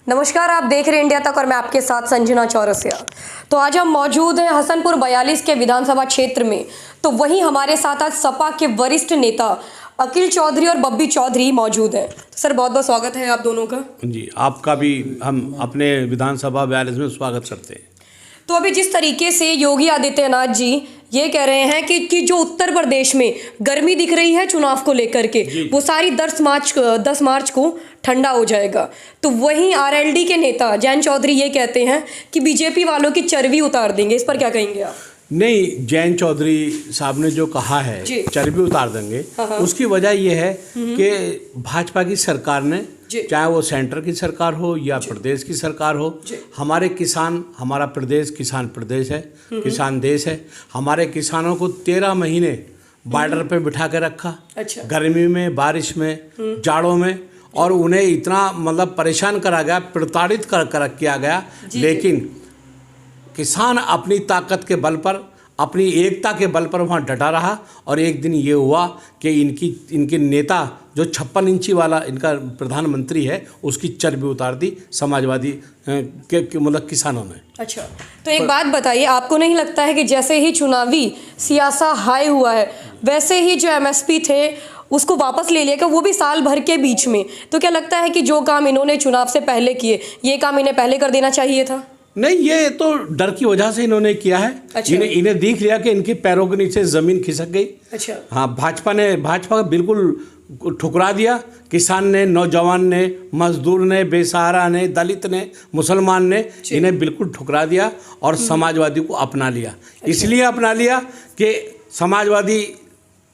नमस्कार, आप देख रहे हैं इंडिया तक और मैं आपके साथ संजना चौरसिया। तो आज हम मौजूद हैं हसनपुर 42 के विधानसभा क्षेत्र में। तो वहीं हमारे साथ आज सपा के वरिष्ठ नेता अखिल चौधरी और बब्बी चौधरी मौजूद हैं। तो सर, बहुत बहुत स्वागत है आप दोनों का। जी, आपका भी हम अपने विधानसभा 42 में स्वागत करते हैं। तो अभी जिस तरीके से योगी आदित्यनाथ जी ये कह रहे हैं कि जो उत्तर प्रदेश में गर्मी दिख रही है चुनाव को लेकर के, वो सारी 10 मार्च को ठंडा हो जाएगा। तो वहीं आरएलडी के नेता जैन चौधरी ये कहते हैं कि बीजेपी वालों की चर्बी उतार देंगे। इस पर क्या कहेंगे आप? नहीं, जैन चौधरी साहब ने जो कहा है चर्बी उतार देंगे, उसकी वजह यह है कि भाजपा की सरकार ने, चाहे वो सेंटर की सरकार हो या प्रदेश की सरकार हो, हमारे किसान, हमारा प्रदेश किसान प्रदेश है, किसान देश है। हमारे किसानों को 13 महीने बॉर्डर पे बिठा के रखा, गर्मी में, बारिश में, जाड़ों में, और उन्हें इतना मतलब परेशान करा गया, प्रताड़ित कर किया गया। लेकिन किसान अपनी ताकत के बल पर, अपनी एकता के बल पर वहाँ डटा रहा। और एक दिन ये हुआ कि इनके नेता जो 56 इंची वाला इनका प्रधानमंत्री है, उसकी चर्बी उतार दी समाजवादी के मतलब किसानों ने। अच्छा, तो एक बात बताइए, आपको नहीं लगता है कि जैसे ही चुनावी सियासा हाई हुआ है, वैसे ही जो एमएसपी थे उसको वापस ले लिया, कि वो भी साल भर के बीच में? तो क्या लगता है कि जो काम इन्होंने चुनाव से पहले किए, ये काम इन्हें पहले कर देना चाहिए था? नहीं, ये तो डर की वजह से इन्होंने किया है। अच्छा। इन्हें दिख लिया कि इनके पैरों के नीचे जमीन खिसक गई। अच्छा। हाँ, भाजपा बिल्कुल ठुकरा दिया। किसान ने, नौजवान ने, मजदूर ने, बेसहारा ने, दलित ने, मुसलमान ने इन्हें बिल्कुल ठुकरा दिया और समाजवादी को अपना लिया। इसलिए अपना लिया कि समाजवादी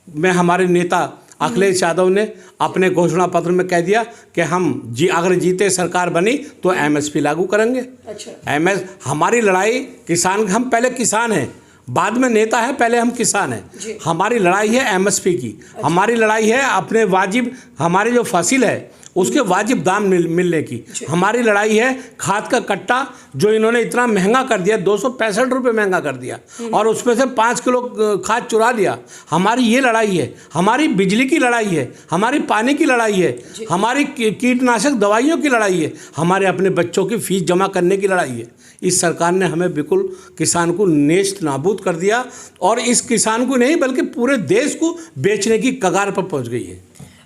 में हमारे नेता अखिलेश यादव ने अपने घोषणा पत्र में कह दिया कि हम अगर जीते सरकार बनी तो एमएसपी लागू करेंगे। अच्छा। हमारी लड़ाई किसान, हम पहले किसान हैं, बाद में नेता है, पहले हम किसान हैं। हमारी लड़ाई है एमएसपी की। अच्छा। हमारी लड़ाई है अपने वाजिब, हमारी जो फसल है उसके वाजिब दाम मिलने की। हमारी लड़ाई है खाद का कट्टा जो इन्होंने इतना महंगा कर दिया, 265 रुपये महंगा कर दिया, और उसमें से 5 किलो खाद चुरा लिया। हमारी ये लड़ाई है। हमारी बिजली की लड़ाई है, हमारी पानी की लड़ाई है, हमारी कीटनाशक दवाइयों की लड़ाई है, हमारे अपने बच्चों की फीस जमा करने की लड़ाई है। इस सरकार ने हमें बिल्कुल किसान को नेस्त नाबूद कर दिया, और इस किसान को नहीं बल्कि पूरे देश को बेचने की कगार पर पहुंच गई है।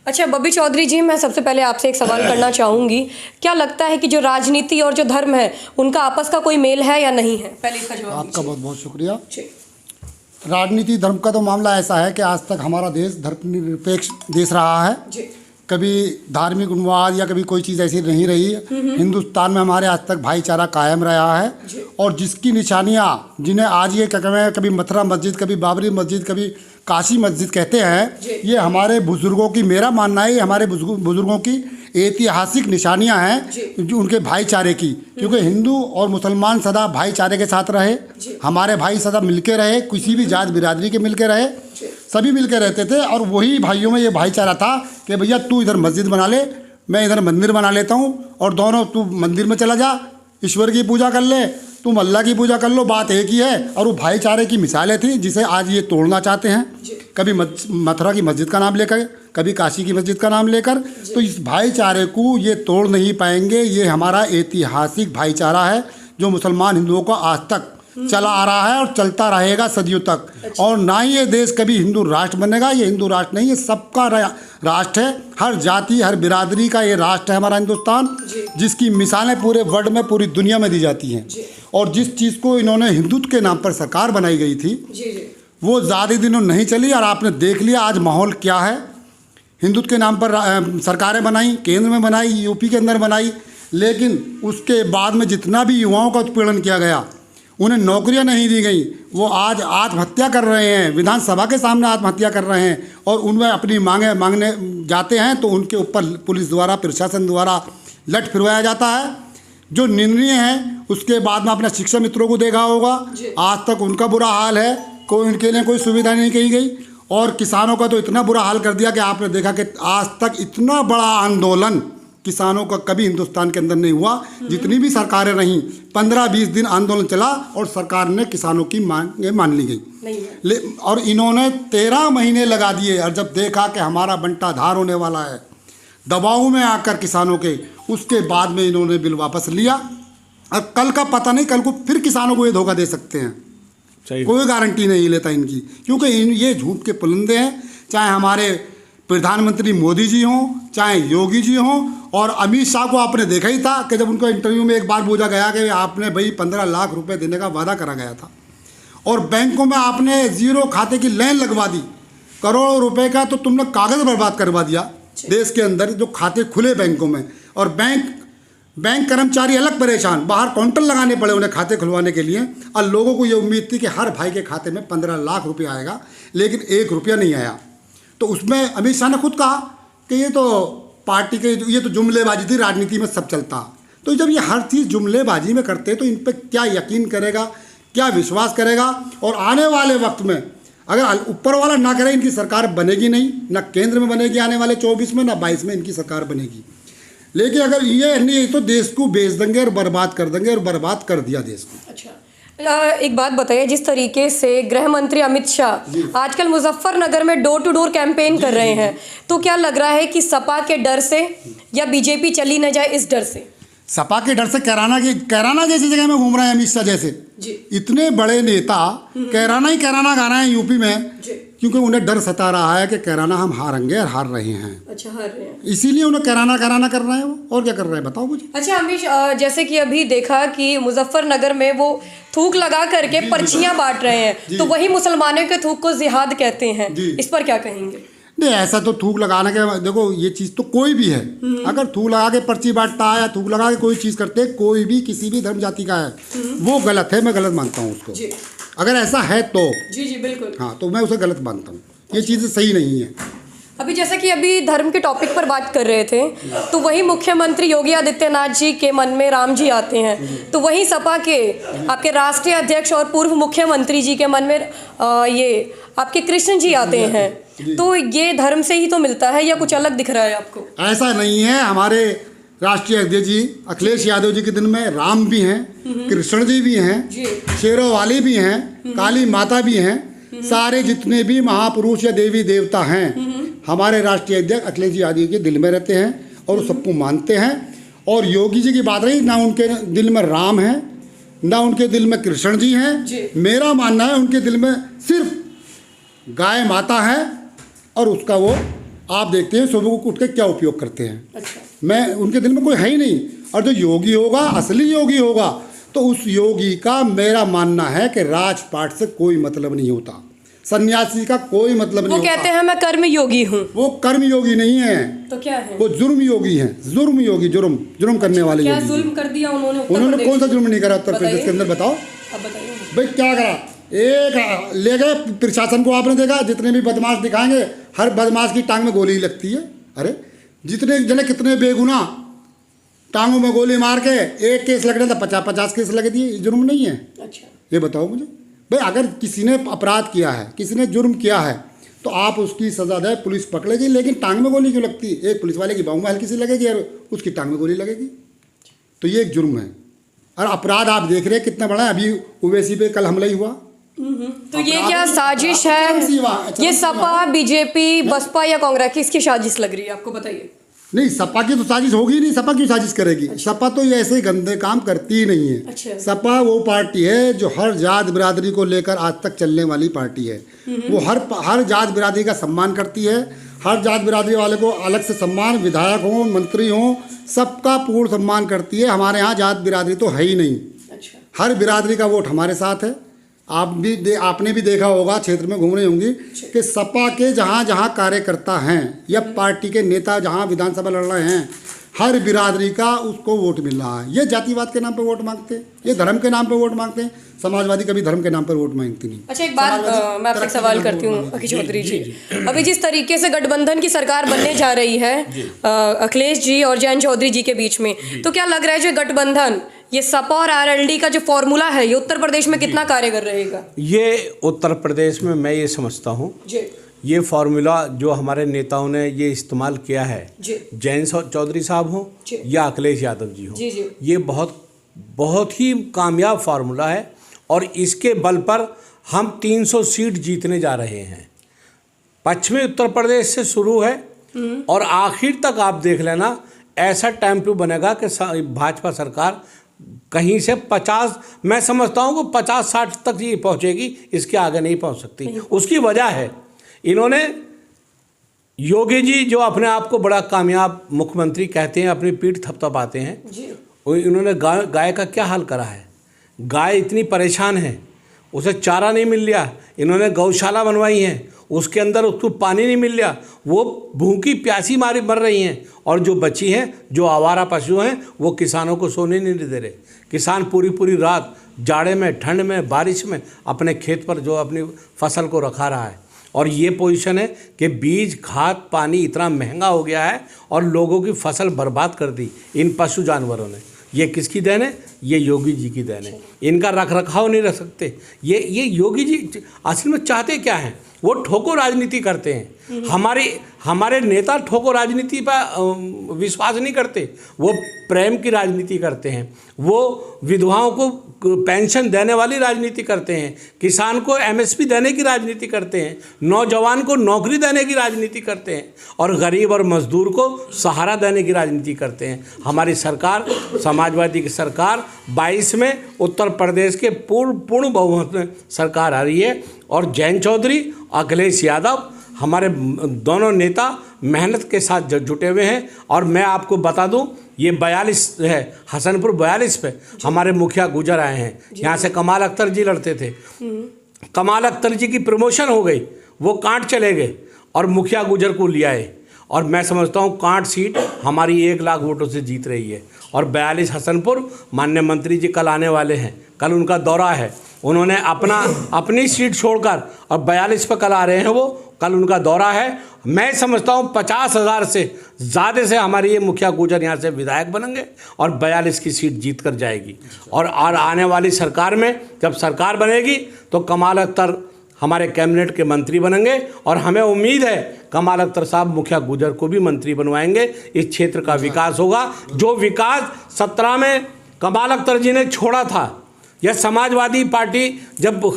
अच्छा, बब्बी चौधरी जी, मैं सबसे पहले आपसे एक सवाल करना चाहूँगी। क्या लगता है कि जो राजनीति और जो धर्म है उनका आपस का कोई मेल है या नहीं है? पहले इसका जवाब। आपका बहुत बहुत शुक्रिया। राजनीति धर्म का तो मामला ऐसा है कि आज तक हमारा देश धर्मनिरपेक्ष देश रहा है। कभी धार्मिक उन्माद या कभी कोई चीज़ ऐसी नहीं रही। हिंदुस्तान में हमारे आज तक भाईचारा कायम रहा है, और जिसकी निशानियाँ, जिन्हें आज ये कभी मथुरा मस्जिद, कभी बाबरी मस्जिद, कभी काशी मस्जिद कहते हैं, ये हमारे बुजुर्गों की, मेरा मानना है, हमारे बुजुर्गों की ऐतिहासिक निशानियां हैं जो उनके भाईचारे की। क्योंकि हिंदू और मुसलमान सदा भाईचारे के साथ रहे, हमारे भाई सदा मिलके रहे, किसी भी जात बिरादरी के मिलके रहे, सभी मिलके रहते थे। और वही भाइयों में ये भाईचारा था कि भैया तू इधर मस्जिद बना ले, मैं इधर मंदिर बना लेता हूँ, और दोनों, तू मंदिर में चला जा, ईश्वर की पूजा कर ले, तुम अल्लाह की पूजा कर लो, बात एक ही है। और वो भाईचारे की मिसालें थी जिसे आज ये तोड़ना चाहते हैं, कभी मथुरा की मस्जिद का नाम लेकर, कभी काशी की मस्जिद का नाम लेकर। तो इस भाईचारे को ये तोड़ नहीं पाएंगे। ये हमारा ऐतिहासिक भाईचारा है जो मुसलमान हिंदुओं को आज तक चला आ रहा है और चलता रहेगा सदियों तक। और ना ही ये देश कभी हिंदू राष्ट्र बनेगा। ये हिंदू राष्ट्र नहीं, ये सबका राष्ट्र है, हर जाति हर बिरादरी का ये राष्ट्र है हमारा हिंदुस्तान, जिसकी मिसालें पूरे वर्ल्ड में, पूरी दुनिया में दी जाती हैं। और जिस चीज़ को इन्होंने हिंदुत्व के नाम पर सरकार बनाई गई थी, वो ज़्यादा दिनों नहीं चली, और आपने देख लिया आज माहौल क्या है। हिंदुत्व के नाम पर सरकारें बनाई, केंद्र में बनाई, यूपी के अंदर बनाई, लेकिन उसके बाद में जितना भी युवाओं का उत्पीड़न किया गया, उन्हें नौकरियां नहीं दी गई, वो आज आत्महत्या कर रहे हैं, विधानसभा के सामने आत्महत्या कर रहे हैं, और उनमें अपनी मांगने जाते हैं तो उनके ऊपर पुलिस द्वारा, प्रशासन द्वारा लठ फिरवाया जाता है, जो निंदनीय है। उसके बाद में अपने शिक्षा मित्रों को देखा होगा, आज तक उनका बुरा हाल है, कोई उनके लिए कोई सुविधा नहीं की गई। और किसानों का तो इतना बुरा हाल कर दिया कि आपने देखा कि आज तक इतना बड़ा आंदोलन किसानों का कभी हिंदुस्तान के अंदर नहीं हुआ। जितनी भी सरकारें रहीं, 15-20 दिन आंदोलन चला और सरकार ने किसानों की मांग मान ली गई। और इन्होंने 13 महीने लगा दिए, और जब देखा कि हमारा बंटाधार होने वाला है, दबाव में आकर किसानों के, उसके बाद में इन्होंने बिल वापस लिया। अब कल का पता नहीं, कल को फिर किसानों को ये धोखा दे सकते हैं, कोई गारंटी नहीं लेता इनकी, क्योंकि ये झूठ के पुलंदे हैं। चाहे हमारे प्रधानमंत्री मोदी जी हों, चाहे योगी जी हों, और अमित शाह को आपने देखा ही था कि जब उनको इंटरव्यू में एक बार पूछा गया कि आपने भाई 15 लाख रुपए देने का वादा करा गया था और बैंकों में आपने जीरो खाते की लाइन लगवा दी, करोड़ों रुपए का तो तुमने कागज़ बर्बाद करवा दिया देश के अंदर जो खाते खुले बैंकों में, और बैंक कर्मचारी अलग परेशान, बाहर काउंटर लगाने पड़े उन्हें खाते खुलवाने के लिए। और लोगों को ये उम्मीद थी कि हर भाई के खाते में 15 लाख रुपये आएगा, लेकिन 1 रुपया नहीं आया। तो उसमें अमित शाह ने खुद कहा कि ये तो पार्टी के, ये तो जुमलेबाजी थी, राजनीति में सब चलता। तो जब ये हर चीज़ जुमलेबाजी में करते तो इन पर क्या यकीन करेगा, क्या विश्वास करेगा? और आने वाले वक्त में अगर ऊपर वाला ना करे, इनकी सरकार बनेगी नहीं, ना केंद्र में बनेगी आने वाले 24 में, ना 22 में इनकी सरकार बनेगी। लेकिन अगर ये नहीं तो देश को बेच देंगे और बर्बाद कर देंगे, और बर्बाद कर दिया देश को। अच्छा, एक बात बताइए, जिस तरीके से गृह मंत्री अमित शाह आजकल मुजफ्फरनगर में डोर टू डोर कैंपेन कर रहे हैं, तो क्या लग रहा है कि सपा के डर से या बीजेपी चली न जाए इस डर से? सपा के डर से कैराना जैसी जगह में घूम रहे हैं अमित शाह जैसे इतने बड़े नेता, कैराना ही कैराना गा रहे हैं यूपी में, क्योंकि उन्हें डर सता रहा है कि कैराना हम हारेंगे और हार रहे हैं। अच्छा, हार रहे हैं, इसीलिए उन्हें कैराना कर रहे हैं वो, और क्या कर रहे हैं बताओ मुझे। अच्छा अमित, जैसे कि अभी देखा कि मुजफ्फरनगर में वो थूक लगा करके पर्चियां बांट रहे हैं, तो वही मुसलमानों के थूक को जिहाद कहते हैं, इस पर क्या कहेंगे? नहीं, ऐसा तो थूक लगाने के, देखो ये चीज़ तो कोई भी है, अगर थूक लगा के पर्ची बांटता है या थूक लगा के कोई चीज़ करते है, कोई भी किसी भी धर्म जाति का है, वो गलत है, मैं गलत मानता हूँ उसको। अगर ऐसा है तो जी बिल्कुल, हाँ, तो मैं उसे गलत मानता हूँ, ये चीज़ें सही नहीं है। अभी जैसा कि अभी धर्म के टॉपिक पर बात कर रहे थे, तो वही मुख्यमंत्री योगी आदित्यनाथ जी के मन में राम जी आते हैं, तो वही सपा के आपके राष्ट्रीय अध्यक्ष और पूर्व मुख्यमंत्री जी के मन में ये आपके कृष्ण जी आते हैं, तो ये धर्म से ही तो मिलता है या कुछ अलग दिख रहा है आपको? ऐसा नहीं है, हमारे राष्ट्रीय अध्यक्ष जी अखिलेश यादव जी के दिन में राम भी हैं, कृष्ण जी भी हैं, शेरों वाली भी हैं, काली माता भी हैं, सारे जितने भी महापुरुष या देवी देवता हैं हमारे राष्ट्रीय अध्यक्ष अखिलेश यादव जी के दिल में रहते हैं और सबको मानते हैं। और योगी जी की बात रही, ना उनके दिल में राम है, ना उनके दिल में कृष्ण जी हैं, मेरा मानना है उनके दिल में सिर्फ गाय माता है, और उसका वो आप देखते हैं सुबह को उठ के क्या उपयोग करते हैं। अच्छा। मैं उनके दिल में कोई है ही नहीं। और जो योगी होगा, असली योगी होगा, तो उस योगी का मेरा मानना है कि राजपाट से कोई मतलब नहीं होता, सन्यासी का कोई मतलब नहीं होता। वो कहते हैं मैं कर्म योगी हूँ। वो कर्म योगी नहीं है, तो क्या है? वो जुर्म योगी है, जुर्म योगी, जुर्म करने वाले योगी। क्या जुर्म कर दिया उन्होंने? उन्होंने कौन सा जुर्म नहीं करा उत्तर प्रदेश के अंदर, बताओ। अब बताइए भाई क्या करा? एक ले गए प्रशासन को, आपने देखा जितने भी बदमाश दिखाएंगे, हर बदमाश की टांग में गोली लगती है। अरे जितने जने कितने बेगुनाह टांगों में गोली मार के एक केस लग रहा था, 50-50 केस लग दिए, जुर्म नहीं है? अच्छा, ये बताओ मुझे। भाई अगर किसी ने अपराध किया है, किसी ने जुर्म किया है, तो आप उसकी सजा दे, पुलिस पकड़ेगी, लेकिन टांग में गोली क्यों लगती है? एक पुलिस वाले की बाहों में हल्की सी लगेगी और उसकी टांग में गोली लगेगी, तो ये एक जुर्म है। और अपराध आप देख रहे हैं कितना बड़ा है। अभी ओवैसी पे कल हमला ही हुआ, तो ये क्या साजिश है? ये सपा, बीजेपी, बसपा या कांग्रेस, किसकी साजिश लग रही है आपको, बताइए? नहीं, सपा की तो साजिश होगी नहीं, सपा क्यों साजिश करेगी? अच्छा। सपा तो ये ऐसे गंदे काम करती ही नहीं है। अच्छा। सपा वो पार्टी है जो हर जात बिरादरी को लेकर आज तक चलने वाली पार्टी है। वो हर जात बिरादरी का सम्मान करती है, हर जात बिरादरी वाले को अलग से सम्मान, विधायक हों, मंत्री हों, सबका पूर्ण सम्मान करती है। हमारे यहाँ जात बिरादरी तो है ही नहीं। अच्छा। हर बिरादरी का वोट हमारे साथ है। आपने भी देखा होगा, क्षेत्र में घूम रही होंगी कि सपा के जहाँ जहाँ कार्यकर्ता हैं या पार्टी के नेता जहाँ विधानसभा लड़ रहे हैं, हर बिरादरी का उसको वोट मिल रहा है। ये जातिवाद के नाम पे वोट मांगते हैं, ये धर्म के नाम पे वोट मांगते हैं। समाजवादी कभी धर्म के नाम पर वोट मांगती नहीं। अच्छा, एक बात मैं आपसे सवाल करती हूँ अखिलेश चौधरी जी, अभी जिस तरीके से गठबंधन की सरकार बनने जा रही है अखिलेश जी और जयंत चौधरी जी के बीच में, तो क्या लग रहा है जो गठबंधन, ये सपा और आरएलडी का जो फॉर्मूला है, ये उत्तर प्रदेश में कितना कारगर रहेगा? ये उत्तर प्रदेश में मैं ये समझता हूँ, ये फार्मूला जो हमारे नेताओं ने ये इस्तेमाल किया है, जयंत चौधरी साहब हो या अखिलेश यादव जी हो, ये बहुत ही कामयाब फार्मूला है। और इसके बल पर हम 300 सीट जीतने जा रहे हैं। पश्चिमी उत्तर प्रदेश से शुरू है और आखिर तक आप देख लेना, ऐसा टेम्पो बनेगा कि भाजपा सरकार कहीं से 50, मैं समझता हूँ कि 50-60 तक ये पहुँचेगी, इसके आगे नहीं पहुँच सकती। उसकी वजह है इन्होंने, योगी जी जो अपने आप को बड़ा कामयाब मुख्यमंत्री कहते हैं, अपनी पीठ थपथपाते हैं, इन्होंने गाय का क्या हाल करा है। गाय इतनी परेशान है, उसे चारा नहीं मिल रहा, इन्होंने गौशाला बनवाई है, उसके अंदर उसको पानी नहीं मिल रहा, वो भूखी प्यासी मारी मर रही हैं, और जो बची हैं, जो आवारा पशु हैं, वो किसानों को सोने नहीं दे रहे। किसान पूरी पूरी रात जाड़े में, ठंड में, बारिश में अपने खेत पर जो अपनी फसल को रखा रहा है। और ये पोजीशन है कि बीज, खाद, पानी इतना महंगा हो गया है और लोगों की फसल बर्बाद कर दी इन पशु जानवरों ने। ये किसकी देन है? ये योगी जी की देन है। इनका रख रखाव नहीं रख सकते। ये योगी जी असल में चाहते क्या हैं? वो ठोको राजनीति करते हैं। हमारे नेता ठोको राजनीति पर विश्वास नहीं करते, वो प्रेम की राजनीति करते हैं, वो विधवाओं को पेंशन देने वाली राजनीति करते हैं, किसान को एमएसपी देने की राजनीति करते हैं, नौजवान को नौकरी देने की राजनीति करते हैं, और गरीब और मजदूर को सहारा देने की राजनीति करते हैं। हमारी सरकार, समाजवादी की सरकार 22 में उत्तर प्रदेश के पूर्ण बहुमत में सरकार आ रही है, और जयंत चौधरी, अखिलेश यादव, हमारे दोनों नेता मेहनत के साथ जुटे हुए हैं। और मैं आपको बता दूं, ये 42 है, हसनपुर 42 पे हमारे मुखिया गुजर आए हैं। यहाँ से कमाल अख्तर जी लड़ते थे, कमाल अख्तर जी की प्रमोशन हो गई, वो कांट चले गए और मुखिया गुजर को ले आए। और मैं समझता हूँ कांट सीट हमारी 1 लाख वोटों से जीत रही है। और 42 हसनपुर, माननीय मंत्री जी कल आने वाले हैं, कल उनका दौरा है, उन्होंने अपनी सीट छोड़कर और 42 पर कल आ रहे हैं, वो कल उनका दौरा है। मैं समझता हूँ 50,000 से ज़्यादा से हमारी ये मुखिया गुजर यहाँ से विधायक बनेंगे और 42 की सीट जीत कर जाएगी। और आने वाली सरकार में जब सरकार बनेगी तो कमाल अख्तर हमारे कैबिनेट के मंत्री बनेंगे, और हमें उम्मीद है कमाल अख्तर साहब मुखिया गुजर को भी मंत्री बनवाएंगे। इस क्षेत्र का विकास होगा, जो विकास 17 में कमाल अख्तर जी ने छोड़ा था, यह समाजवादी पार्टी जब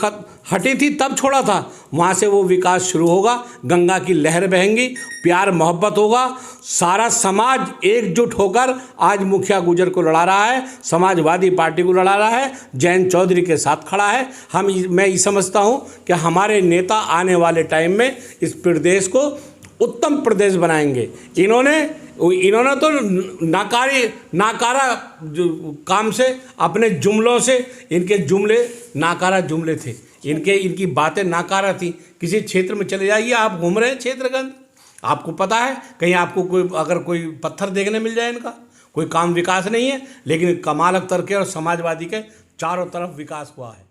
हटी थी तब छोड़ा था, वहाँ से वो विकास शुरू होगा। गंगा की लहर बहेंगी, प्यार मोहब्बत होगा, सारा समाज एकजुट होकर आज मुखिया गुजर को लड़ा रहा है, समाजवादी पार्टी को लड़ा रहा है, जयंत चौधरी के साथ खड़ा है। मैं ये समझता हूँ कि हमारे नेता आने वाले टाइम में इस प्रदेश को उत्तम प्रदेश बनाएंगे। इन्होंने तो नाकारा काम से, अपने जुमलों से, इनके जुमले नाकारा जुमले थे, इनकी बातें नाकारा थी। किसी क्षेत्र में चले जाइए, आप घूम रहे हैं क्षेत्र के अंदर, आपको पता है कहीं आपको अगर कोई पत्थर देखने मिल जाए, इनका कोई काम विकास नहीं है। लेकिन कमाल अख्तर के और समाजवादी के चारों तरफ विकास हुआ है।